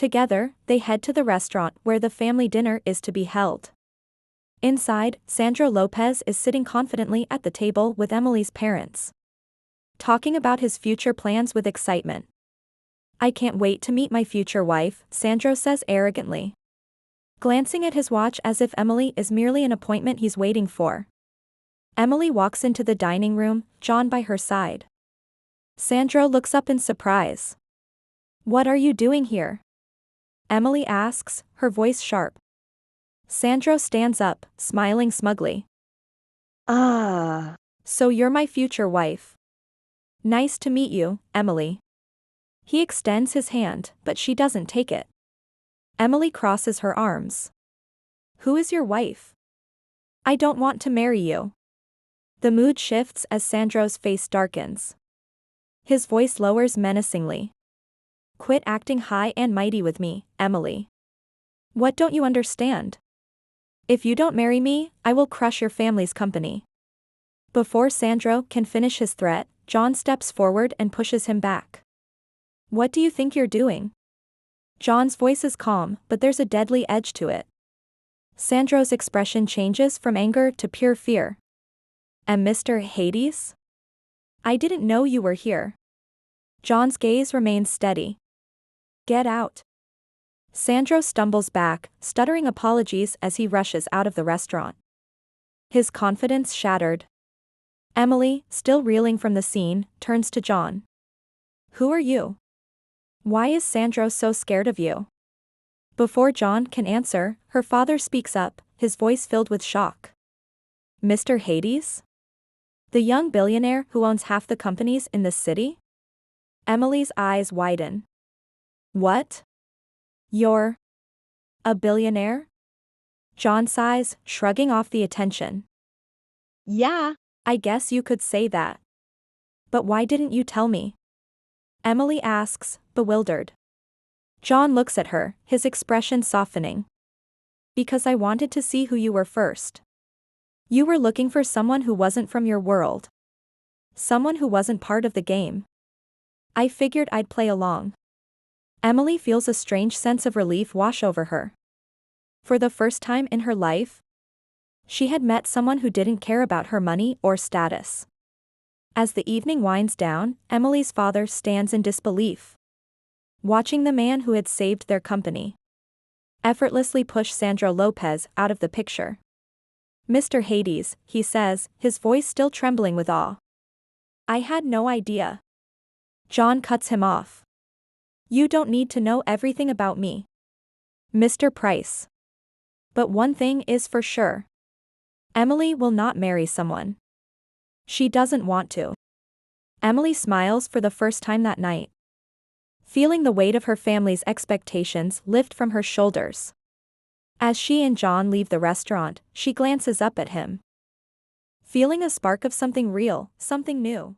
Together, they head to the restaurant where the family dinner is to be held. Inside, Sandro Lopez is sitting confidently at the table with Emily's parents, talking about his future plans with excitement. "I can't wait to meet my future wife," Sandro says arrogantly, glancing at his watch as if Emily is merely an appointment he's waiting for. Emily walks into the dining room, John by her side. Sandro looks up in surprise. "What are you doing here?" Emily asks, her voice sharp. Sandro stands up, smiling smugly. "Ah, so you're my future wife. Nice to meet you, Emily." He extends his hand, but she doesn't take it. Emily crosses her arms. "Who is your wife? I don't want to marry you." The mood shifts as Sandro's face darkens. His voice lowers menacingly. "Quit acting high and mighty with me, Emily. What don't you understand? If you don't marry me, I will crush your family's company." Before Sandro can finish his threat, John steps forward and pushes him back. "What do you think you're doing?" John's voice is calm, but there's a deadly edge to it. Sandro's expression changes from anger to pure fear. "And Mr. Hades? I didn't know you were here." John's gaze remains steady. "Get out." Sandro stumbles back, stuttering apologies as he rushes out of the restaurant. His confidence shattered. Emily, still reeling from the scene, turns to John. "Who are you? Why is Sandro so scared of you?" Before John can answer, her father speaks up, his voice filled with shock. "Mr. Hades? The young billionaire who owns half the companies in this city?" Emily's eyes widen. "What? You're a billionaire?" John sighs, shrugging off the attention. "Yeah, I guess you could say that. But why didn't you tell me?" Emily asks, bewildered. John looks at her, his expression softening. "Because I wanted to see who you were first. You were looking for someone who wasn't from your world. Someone who wasn't part of the game. I figured I'd play along." Emily feels a strange sense of relief wash over her. For the first time in her life, she had met someone who didn't care about her money or status. As the evening winds down, Emily's father stands in disbelief, watching the man who had saved their company effortlessly push Sandro Lopez out of the picture. "Mr. Hades," he says, his voice still trembling with awe. "I had no idea." John cuts him off. "You don't need to know everything about me, Mr. Price. But one thing is for sure. Emily will not marry someone she doesn't want to." Emily smiles for the first time that night, feeling the weight of her family's expectations lift from her shoulders. As she and John leave the restaurant, she glances up at him, feeling a spark of something real, something new.